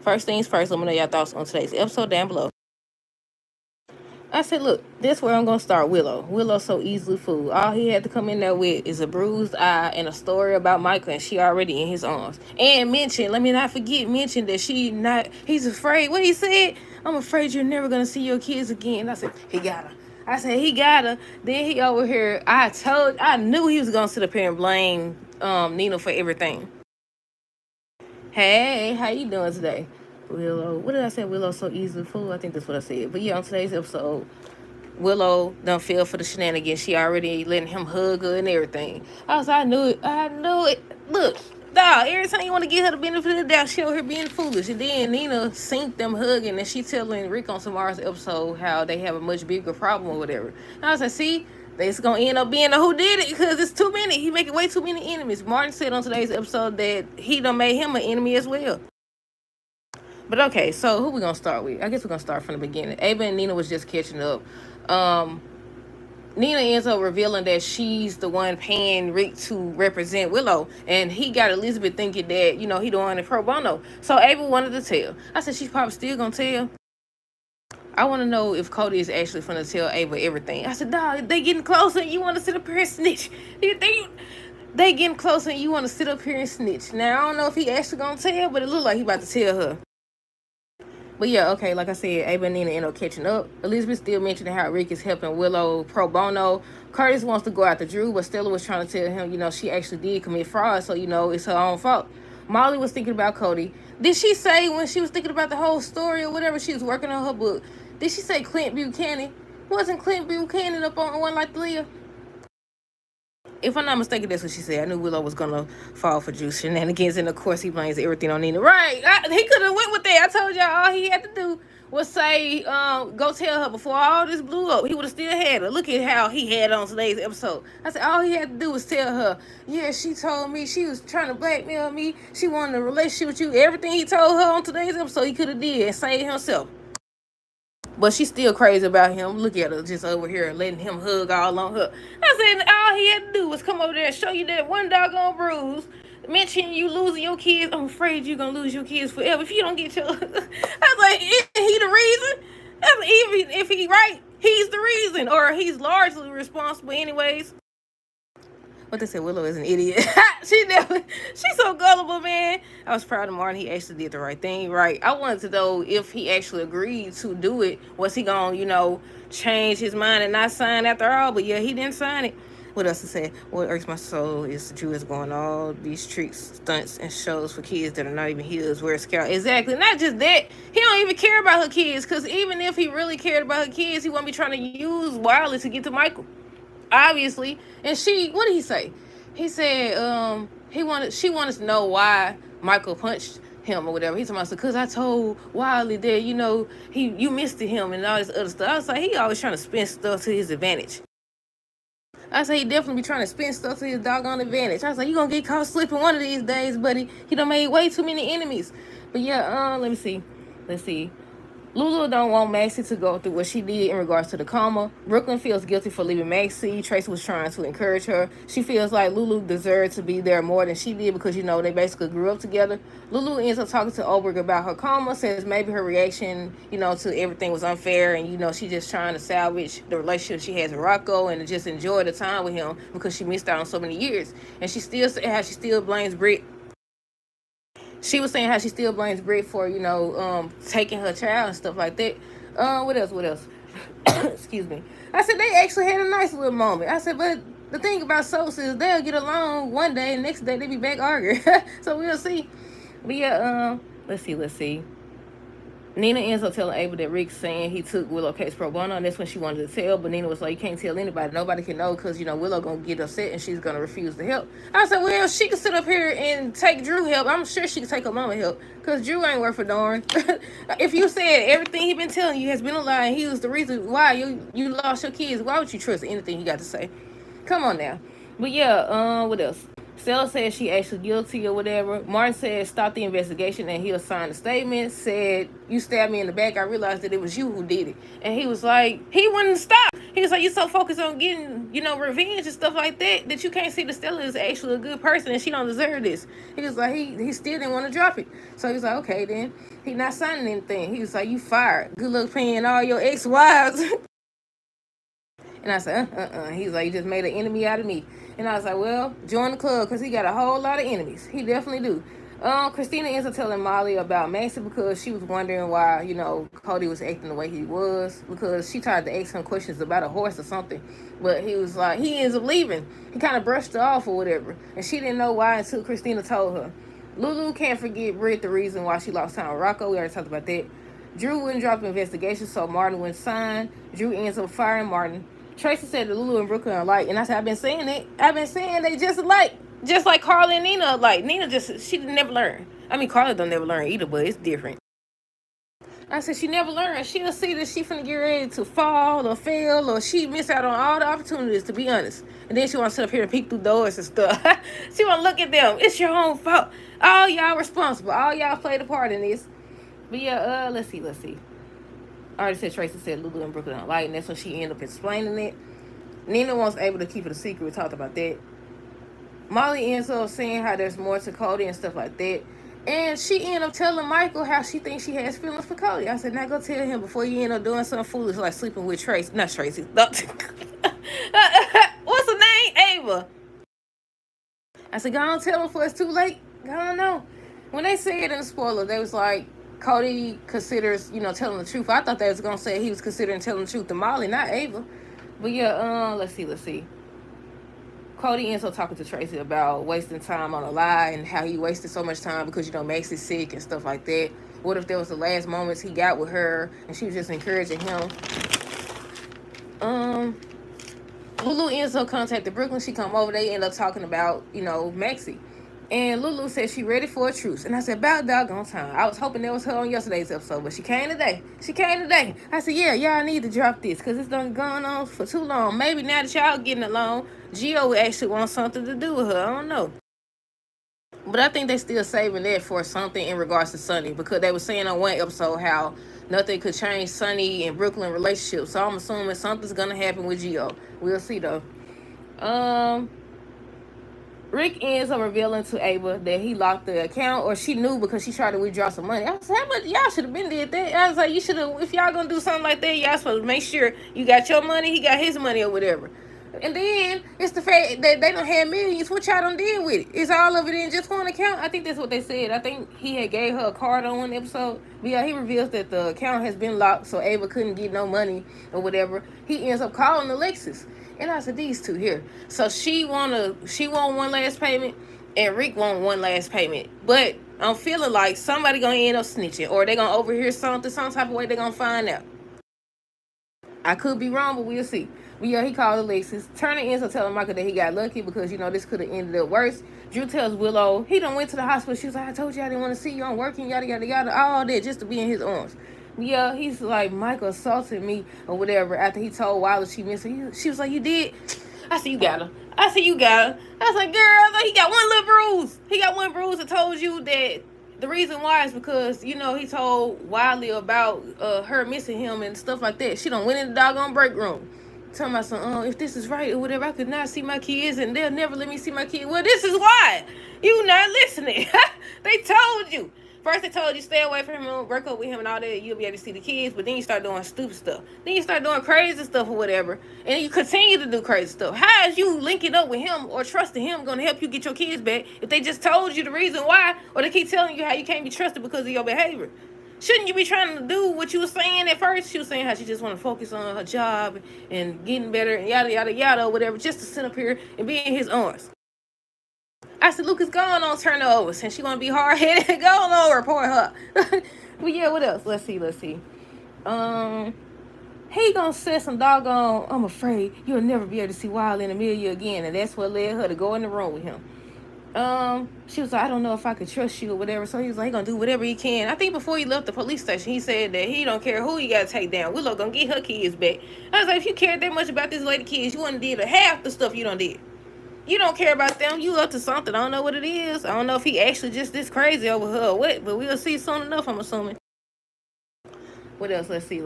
First things first, let me know your thoughts on today's episode down below. I said, look, this where I'm going to start Willow. Willow's so easily fooled. All he had to come in there with is a bruised eye and a story about Michael, and she already in his arms. And let me not forget, mention that he's afraid. What he said? I'm afraid you're never going to see your kids again. I said, he got her. He got her. Then he over here, I knew he was going to sit up here and blame Nina for everything. Hey, how you doing today? Willow, what did I say? Willow so easily fooled? I think that's what I said. But yeah, on today's episode, Willow don't feel for the shenanigans. She already letting him hug her and everything. I knew it. Look, dog, every time you want to get her the benefit of the doubt, she over here being foolish. And then Nina synced them hugging, and she telling Rick on tomorrow's episode how they have a much bigger problem or whatever. And I was like, see, it's gonna end up being a who did it, because it's too many. He making way too many enemies. Martin said on today's episode that he done made him an enemy as well. But okay, so who we gonna start with? I guess we're gonna start from the beginning. Ava and Nina was just catching up. Nina ends up revealing that she's the one paying Rick to represent Willow, and he got Elizabeth thinking that, he doing it pro bono. So Ava wanted to tell. I said she's probably still gonna tell. I want to know if Cody is actually gonna tell Ava everything. I said, dog, they getting closer and you want to sit up here and snitch. They getting closer and you want to sit up here and snitch. Now, I don't know if he actually gonna tell, but it looked like he about to tell her. But yeah, okay, like I said, Ava and Nina end up catching up. Elizabeth still mentioning how Rick is helping Willow pro bono. Curtis wants to go after Drew, but Stella was trying to tell him, she actually did commit fraud, so, it's her own fault. Molly was thinking about Cody. Did she say when she was thinking about the whole story or whatever, she was working on her book, did she say Clint Buchanan? Wasn't Clint Buchanan up on One Like Leah? If I'm not mistaken, that's what she said. I knew Willow was gonna fall for Drew's shenanigans, and of course he blames everything on Nina. Right? He could have went with that. I told y'all all he had to do was say, go tell her before all this blew up. He would have still had her. Look at how he had on today's episode. I said all he had to do was tell her, yeah, she told me she was trying to blackmail me. She wanted a relationship with you. Everything he told her on today's episode, he could have did and saved himself. But she's still crazy about him. Look at her just over here letting him hug all on her. I said all he had to do was come over there and show you that one doggone bruise. Mention you losing your kids. I'm afraid you're going to lose your kids forever if you don't get your... I was like, is he the reason? Even if he right, he's the reason. Or he's largely responsible anyways. But they said Willow is an idiot. She's so gullible, man. I was proud of Martin. He actually did the right thing, right? I wanted to know if he actually agreed to do it. Was he gonna, change his mind and not sign after all? But yeah, he didn't sign it. What else to say? What irks my soul is Drew is going all these tricks, stunts, and shows for kids that are not even his. Where's Scout? Exactly. Not just that. He don't even care about her kids. Because even if he really cared about her kids, he wouldn't be trying to use Wiley to get to Michael. Obviously. And what did he say? He said she wanted to know why Michael punched him or whatever. He told me, because I told Wiley that, you missed him and all this other stuff. I was like, he always trying to spin stuff to his advantage. I said he definitely be trying to spin stuff to his doggone advantage. I was like, you gonna get caught slipping one of these days, buddy. He done made way too many enemies. But yeah, let me see. Let's see. Lulu don't want Maxie to go through what she did in regards to the coma. Brooklyn feels guilty for leaving Maxie. Tracy was trying to encourage her. She feels like Lulu deserved to be there more than she did because, they basically grew up together. Lulu ends up talking to Oberg about her coma, says maybe her reaction, to everything was unfair and, she's just trying to salvage the relationship she has with Rocco and to just enjoy the time with him because she missed out on so many years. And she still blames Britt. She was saying how she still blames Britt for, taking her child and stuff like that. What else? Excuse me. I said they actually had a nice little moment. I said, but the thing about Sosa is they'll get along one day and next day they be back arguing. So we'll see. But yeah, let's see. Nina ends up telling Ava that Rick's saying he took Willow case pro bono, and that's when she wanted to tell, but Nina was like, you can't tell anybody. Nobody can know because, Willow going to get upset and she's going to refuse to help. I said, well, she can sit up here and take Drew help. I'm sure she can take her mama help because Drew ain't worth a darn. If you said everything he been telling you has been a lie and he was the reason why you lost your kids, why would you trust anything he got to say? Come on now. But yeah, what else? Stella said she actually guilty or whatever. Martin said stop the investigation and he'll sign a statement. Said, you stabbed me in the back. I realized that it was you who did it. And he was like, he wouldn't stop. He was like, you so focused on getting, revenge and stuff like that, that you can't see that Stella is actually a good person and she don't deserve this. He was like, he still didn't want to drop it. So he was like, okay, then he not signing anything. He was like, you fired. Good luck paying all your ex-wives. And I said, He's like, you just made an enemy out of me. And I was like, well, join the club, because he got a whole lot of enemies. He definitely do. Christina ends up telling Molly about Maxie because she was wondering why, Cody was acting the way he was, because she tried to ask him questions about a horse or something. But he was like, he ends up leaving. He kind of brushed her off or whatever. And she didn't know why until Christina told her. Lulu can't forget Britt the reason why she lost time with Rocco. We already talked about that. Drew wouldn't drop the investigation, so Martin wouldn't sign. Drew ends up firing Martin. Tracy said that Lulu and Brooklyn are alike, and I said, I've been saying it. I've been saying they just alike. Just like Carla and Nina alike. Nina she never learn. I mean, Carla don't never learn either, but it's different. I said, she never learned. She'll see that she finna get ready to fall or fail, or she miss out on all the opportunities, to be honest. And then she want to sit up here and peek through doors and stuff. She want to look at them. It's your own fault. All y'all responsible. All y'all played a part in this. But yeah, let's see. I already said Tracy said Lulu and Brooklyn don't like, and that's when she ended up explaining it. Nina wasn't able to keep it a secret. We talked about that. Molly ends up saying how there's more to Cody and stuff like that. And she ended up telling Michael how she thinks she has feelings for Cody. I said, now go tell him before you end up doing something foolish like sleeping with Tracy. Not Tracy. What's her name? Ava. I said, go on, tell him before it's too late. I don't know. When they said in the spoiler, they was like, Cody considers, telling the truth. I thought they was going to say he was considering telling the truth to Molly, not Ava. But yeah, let's see. Cody ends up talking to Tracy about wasting time on a lie and how he wasted so much time because, Maxie's sick and stuff like that. What if there was the last moments he got with her and she was just encouraging him? Lulu ends up contacting Brooklyn. She come over. They end up talking about, Maxie. And Lulu said she ready for a truce. And I said, about doggone time. I was hoping that was her on yesterday's episode, but she came today. I said, yeah, y'all need to drop this because it's done gone on for too long. Maybe now that y'all getting along, Gio actually wants something to do with her. I don't know. But I think they still saving that for something in regards to Sonny, because they were saying on one episode how nothing could change Sonny and Brooklyn relationship. So I'm assuming something's going to happen with Gio. We'll see, though. Rick ends up revealing to Ava that he locked the account, or she knew because she tried to withdraw some money. I said, y'all should have been did that. I was like, you should have, if y'all gonna do something like that, y'all supposed to make sure you got your money, he got his money or whatever. And then it's the fact that they don't have millions. What y'all done did with it? Is all of it in just one account? I think that's what they said. I think he had gave her a card on one episode. But yeah, he reveals that the account has been locked, so Ava couldn't get no money or whatever. He ends up calling Alexis. And I said, these two here. So she want one last payment, and Rick want one last payment. But I'm feeling like somebody gonna end up snitching, or they gonna overhear something, some type of way they gonna find out. I could be wrong, but we'll see. But yeah, he called Alexis. Turner ends up telling Michael that he got lucky because, this could have ended up worse. Drew tells Willow he done went to the hospital. She was like, I told you I didn't want to see you. I'm working, yada, yada, yada. All that just to be in his arms. Yeah, he's like, Michael assaulted me or whatever after he told Wilder she missed her. She was like, you did? I said, you got her. I was like, girl, he got one little bruise. He got one bruise and told you that the reason why is because, he told Wiley about her missing him and stuff like that. She done went in the doggone break room. Telling my son, if this is right or whatever, I could not see my kids and they'll never let me see my kids. Well, this is why. You not listening. They told you. First they told you stay away from him, break up with him and all that, you'll be able to see the kids, but then you start doing stupid stuff. Then you start doing crazy stuff or whatever, and you continue to do crazy stuff. How is you linking up with him or trusting him going to help you get your kids back if they just told you the reason why, or they keep telling you how you can't be trusted because of your behavior? Shouldn't you be trying to do what you were saying at first? She was saying how she just want to focus on her job and getting better and yada, yada, yada, or whatever, just to sit up here and be in his arms. I said, Lucas, go on turnovers. And she want to be hard-headed. Go on, report her. But yeah, what else? Let's see. He gonna say some doggone, I'm afraid you'll never be able to see Wild and Amelia again. And that's what led her to go in the room with him. She was like, I don't know if I could trust you or whatever. So he was like, he gonna do whatever he can. I think before he left the police station, he said that he don't care who he gotta take down. Willow gonna get her kids back. I was like, if you cared that much about this lady kids, you wouldn't did half the stuff you done did. You don't care about them. You up to something. I don't know what it is. I don't know if he actually just this crazy over her or what, but we'll see soon enough, I'm assuming. What else? Let's see.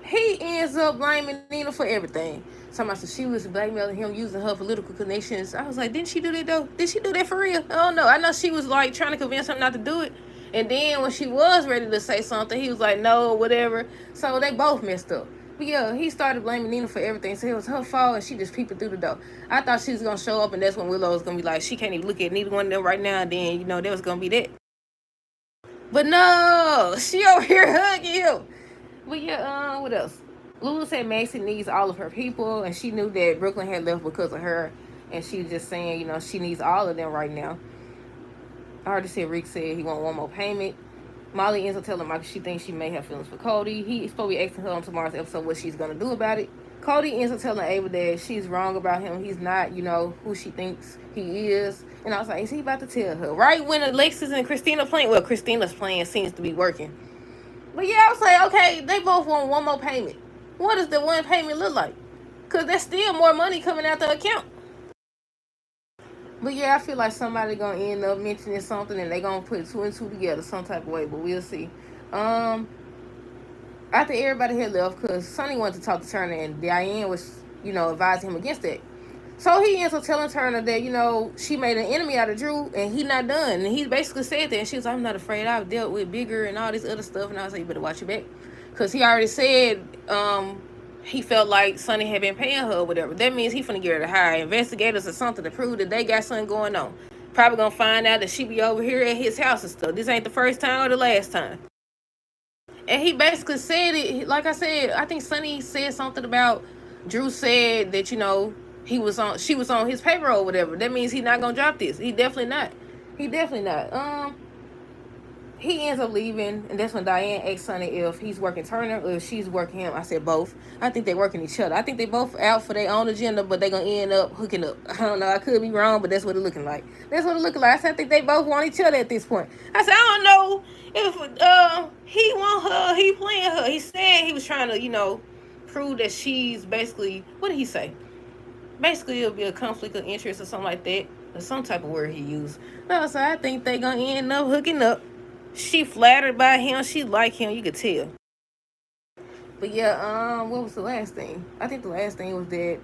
He ends up blaming Nina for everything. Somebody said she was blackmailing him using her political connections. I was like, didn't she do that though? Did she do that for real? I don't know. I know she was like trying to convince him not to do it. And then when she was ready to say something, he was like, no, whatever. So they both messed up. But yeah, he started blaming Nina for everything. So it was her fault and she just peeping through the door. I thought she was going to show up and that's when Willow was going to be like, she can't even look at neither one of them right now. And then, there was going to be that. But no, she over here hugging him. But yeah, what else? Lulu said Macy needs all of her people, and she knew that Brooklyn had left because of her, and she was just saying, she needs all of them right now. I already said Rick said he want one more payment. Molly ends up telling Michael she thinks she may have feelings for Cody. He's supposed to be asking her on tomorrow's episode what she's going to do about it. Cody ends up telling Ava that she's wrong about him. He's not, who she thinks he is. And I was like, is he about to tell her? Right when Alexis and Christina playing, well, Christina's plan seems to be working. But yeah, I was like, okay, they both want one more payment. What does the one payment look like? Because there's still more money coming out the account. But yeah, I feel like somebody going to end up mentioning something and they going to put two and two together some type of way, but we'll see. After everybody had left, because Sonny wanted to talk to Turner and Diane was, advising him against it. So he ends up telling Turner that, she made an enemy out of Drew and he not done. And he basically said that. And she was like, I'm not afraid. I've dealt with bigger and all this other stuff. And I was like, you better watch your back. Because he already said he felt like Sonny had been paying her or whatever. That means he finna get her to hire investigators or something to prove that they got something going on. Probably gonna find out that she be over here at his house and stuff. This ain't the first time or the last time. And he basically said it, like I said, I think Sonny said something about Drew said that, she was on his payroll or whatever. That means he's not gonna drop this. He definitely not. He ends up leaving, and that's when Diane asked Sonny if he's working Turner or if she's working him. I said both. I think they're working each other. I think they both out for their own agenda, but they're gonna end up hooking up. I don't know. I could be wrong, but that's what it's looking like. I said I think they both want each other at this point. I said I don't know if he want her, he playing her. He said he was trying to, prove that she's basically, what did he say? Basically, it'll be a conflict of interest or something like that. Or some type of word he used. No, so I think they gonna end up hooking up. She flattered by him. She like him. You could tell. But yeah, what was the last thing? I think the last thing was that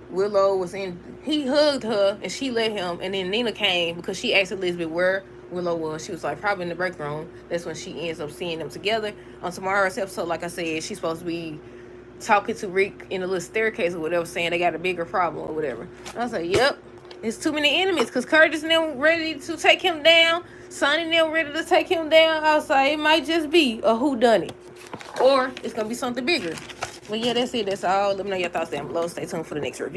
Willow was in. He hugged her and she let him. And then Nina came because she asked Elizabeth where Willow was. She was like probably in the break room. That's when she ends up seeing them together on tomorrow's episode. Like I said, she's supposed to be talking to Rick in a little staircase or whatever, saying they got a bigger problem or whatever. And I was like, yep, it's too many enemies because Curtis and them ready to take him down. Sonny and them ready to take him down. I was like, it might just be a whodunit. Or it's going to be something bigger. Well, yeah, that's it. That's all. Let me know your thoughts down below. Stay tuned for the next review.